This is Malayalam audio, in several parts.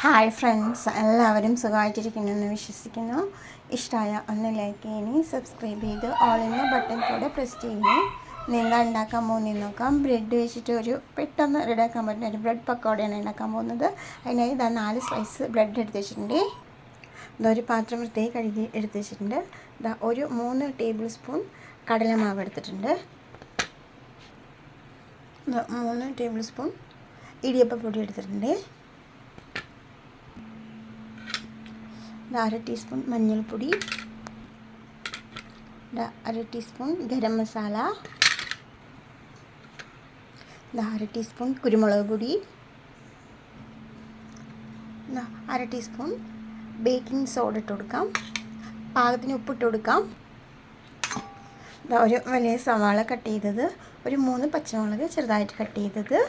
ഹായ് ഫ്രണ്ട്സ്, എല്ലാവരും സുഖമായിട്ടിരിക്കുന്നെന്ന് വിശ്വസിക്കുന്നു. ഇഷ്ടമായ ഒന്ന് ലൈക്ക് ചെയ്യണേ, സബ്സ്ക്രൈബ് ചെയ്ത് ഓൾ എന്ന ബട്ടൺ കൂടെ പ്രസ് ചെയ്യണേ. എന്താ ഉണ്ടാക്കാൻ പോകുന്നതെന്ന് നോക്കാം. ബ്രെഡ് വെച്ചിട്ട് ഒരു പെട്ടെന്ന് റെഡിയാക്കാൻ പറ്റുന്ന ഒരു ബ്രെഡ് പക്കോടയാണ് ഉണ്ടാക്കാൻ പോകുന്നത്. അതിനായി ഇതാ 4 സ്ലൈസ് ബ്രെഡ് എടുത്ത് വെച്ചിട്ടുണ്ട്. ഇതൊരു പാത്രം വൃത്തിയായി കഴുകി എടുത്ത് വെച്ചിട്ടുണ്ട്. ഇതാ ഒരു 3 ടേബിൾ സ്പൂൺ കടലമാവ് എടുത്തിട്ടുണ്ട്. 3 ടേബിൾ സ്പൂൺ ഇടിയപ്പപ്പൊടി എടുത്തിട്ടുണ്ട്. 1/2 ടീസ്പൂൺ മഞ്ഞൾപ്പൊടി, 1/2 ടീസ്പൂൺ ഗരം മസാല, 1/2 ടീസ്പൂൺ കുരുമുളക് പൊടി, 1/2 ടീസ്പൂൺ ബേക്കിംഗ് സോഡ ഇട്ട് കൊടുക്കാം. പാകത്തിന് ഉപ്പിട്ട് കൊടുക്കാം. ഒരു വലിയ സവാള കട്ട് ചെയ്തത്, ഒരു 3 പച്ചമുളക് ചെറുതായിട്ട് കട്ട് ചെയ്തത്,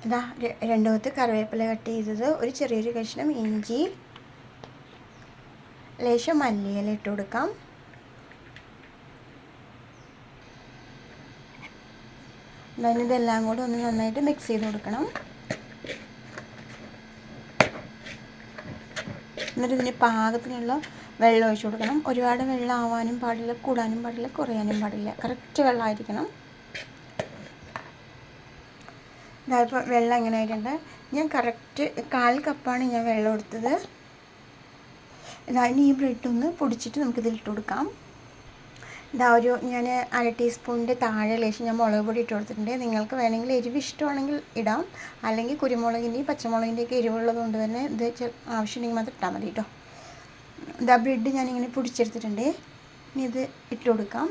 2 കൊത്ത് കറിവേപ്പില കട്ട് ചെയ്തത്, ഒരു ചെറിയൊരു കഷ്ണം ഇഞ്ചി, ലേശം മല്ലിയില ഇട്ട് കൊടുക്കാം. ഇതെല്ലാം കൂടെ ഒന്ന് നന്നായിട്ട് മിക്സ് ചെയ്ത് കൊടുക്കണം. എന്നിട്ട് ഇതിന് പാകത്തിനുള്ള വെള്ളം ഒഴിച്ച് കൊടുക്കണം. ഒരുപാട് വെള്ളം ആവാനും പാടില്ല, കൂടാനും പാടില്ല, കുറയാനും പാടില്ല. കറക്റ്റ് വെള്ളമായിരിക്കണം. ഇതായപ്പോൾ വെള്ളം എങ്ങനെ ആയിട്ടുണ്ട്. ഞാൻ കറക്റ്റ് 1/4 കപ്പാണ് ഞാൻ വെള്ളം എടുത്തത്. ഇനി ഈ ബ്രെഡ് ഒന്ന് പൊടിച്ചിട്ട് നമുക്കിതിലിട്ട് കൊടുക്കാം. ഞാൻ 1/2 ടീസ്പൂണിൻ്റെ താഴെ ലേശം ഞാൻ മുളക് പൊടി ഇട്ട് കൊടുത്തിട്ടുണ്ട്. നിങ്ങൾക്ക് വേണമെങ്കിൽ എരിവ് ഇഷ്ടമാണെങ്കിൽ ഇടാം, അല്ലെങ്കിൽ കുരുമുളകിൻ്റെയും പച്ചമുളകിൻ്റെയൊക്കെ എരിവുള്ളത് കൊണ്ട് തന്നെ ഇത് ആവശ്യമുണ്ടെങ്കിൽ മാത്രം ഇട്ടാൽ മതി കേട്ടോ. ബ്രെഡ് ഞാനിങ്ങനെ പൊടിച്ചെടുത്തിട്ടുണ്ട്. ഇനി ഇത് ഇട്ട് കൊടുക്കാം.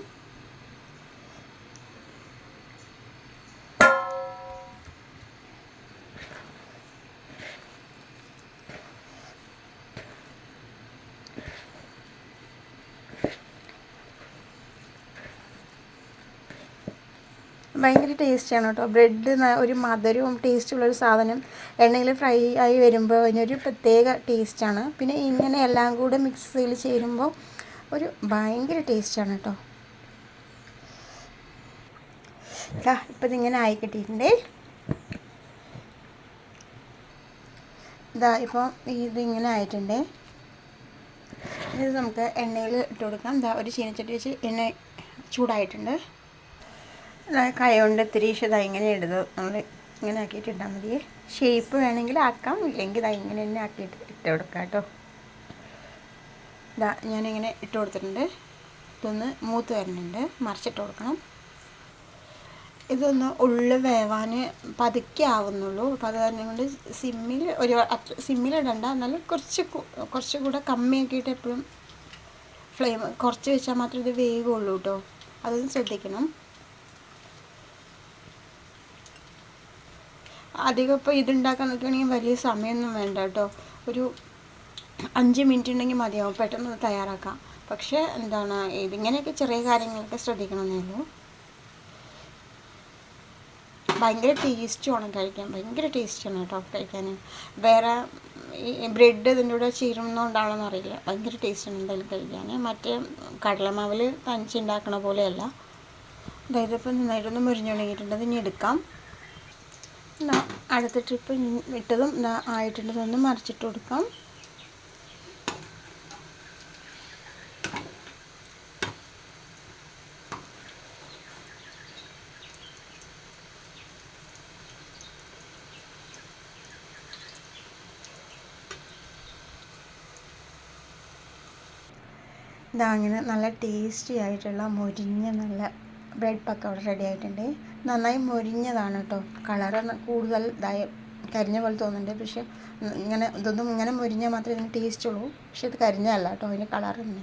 ഭയങ്കര ടേസ്റ്റിയാണ് കേട്ടോ. ബ്രെഡ് ഒരു മധുരവും ടേസ്റ്റുള്ളൊരു സാധനം എണ്ണയിൽ ഫ്രൈ ആയി വരുമ്പോൾ അതിനൊരു പ്രത്യേക ടേസ്റ്റാണ്. പിന്നെ ഇങ്ങനെ എല്ലാം കൂടെ മിക്സിയിൽ ചേരുമ്പോൾ ഒരു ഭയങ്കര ടേസ്റ്റാണ് കേട്ടോ. ഇപ്പം ഇതിങ്ങനെ ആയി കിട്ടിയിട്ടുണ്ടേ. ഇപ്പോൾ ഇതിങ്ങനെ ആയിട്ടുണ്ട്. ഇത് നമുക്ക് എണ്ണയിൽ ഇട്ട് കൊടുക്കാം. ഒരു ചീനച്ചട്ടി വെച്ച് എണ്ണ ചൂടായിട്ടുണ്ട്. കൈ കൊണ്ട് ഇത്തിരി ഇങ്ങനെ ഇടുന്നത് നമ്മൾ ഇങ്ങനെ ആക്കിയിട്ട് ഇട്ടാൽ മതി. ഷേപ്പ് വേണമെങ്കിൽ ആക്കാം, ഇല്ലെങ്കിൽ ഇങ്ങനെ തന്നെ ആക്കിയിട്ട് ഇട്ട് കൊടുക്കാം കേട്ടോ. ഞാനിങ്ങനെ ഇട്ട് കൊടുത്തിട്ടുണ്ട്. ഇതൊന്ന് മൂത്ത് വരുന്നുണ്ട്, മറിച്ചിട്ട് കൊടുക്കണം. ഇതൊന്ന് ഉള്ളു വേവാൻ പതുക്കെ ആവുന്നുള്ളൂ. അപ്പോൾ അത് കാരണം കൊണ്ട് സിമ്മിലിടണ്ട, എന്നാലും കുറച്ചുകൂടെ കമ്മിയാക്കിയിട്ട് എപ്പോഴും ഫ്ലെയിം കുറച്ച് വെച്ചാൽ മാത്രമേ ഇത് വേഗമുള്ളൂ കേട്ടോ. അതൊന്ന് ശ്രദ്ധിക്കണം. അധികം ഇപ്പോൾ ഇതുണ്ടാക്കാൻ നോക്കുകയാണെങ്കിൽ വലിയ സമയമൊന്നും വേണ്ട കേട്ടോ. ഒരു 5 മിനിറ്റ് ഉണ്ടെങ്കിൽ മതിയാവും, പെട്ടെന്ന് തയ്യാറാക്കാം. പക്ഷേ ഇതിങ്ങനെയൊക്കെ ചെറിയ കാര്യങ്ങളൊക്കെ ശ്രദ്ധിക്കണമെന്നേ ഉള്ളൂ. ഭയങ്കര ടേസ്റ്റുമാണ് കഴിക്കാൻ, ഭയങ്കര ടേസ്റ്റാണ് കേട്ടോ കഴിക്കാൻ. വേറെ ഈ ബ്രെഡ് ഇതിൻ്റെ കൂടെ ചേരുന്നതുകൊണ്ടാണെന്ന് അറിയില്ല, ഭയങ്കര ടേസ്റ്റാണ് എന്തായാലും കഴിക്കാൻ. മറ്റേ കടലമാവിൽ തനിച്ചുണ്ടാക്കണ പോലെയല്ല. അതായത് ഇപ്പോൾ നന്നായിട്ടൊന്ന് മുരിഞ്ഞു തുടങ്ങിയിട്ടുണ്ട്. ഇനി എടുക്കാം. അടുത്ത ട്രിപ്പ് ഇട്ടതും ആയിട്ടുള്ളതൊന്ന് മറിച്ചിട്ട് കൊടുക്കാം. അങ്ങനെ നല്ല ടേസ്റ്റി ആയിട്ടുള്ള മൊരിഞ്ഞ നല്ല ബ്രെഡ് പക്കോട റെഡി ആയിട്ടുണ്ട്. നന്നായി മൊരിഞ്ഞതാണ് കേട്ടോ. കളറ് കൂടുതൽ കരിഞ്ഞ പോലെ തോന്നുന്നുണ്ട്. പക്ഷേ ഇതൊന്നും ഇങ്ങനെ മൊരിഞ്ഞാൽ മാത്രമേ ഇതിന് ടേസ്റ്റ് ഉള്ളൂ. പക്ഷേ ഇത് കരിഞ്ഞതല്ല കേട്ടോ, അതിന് കളർ തന്നെ.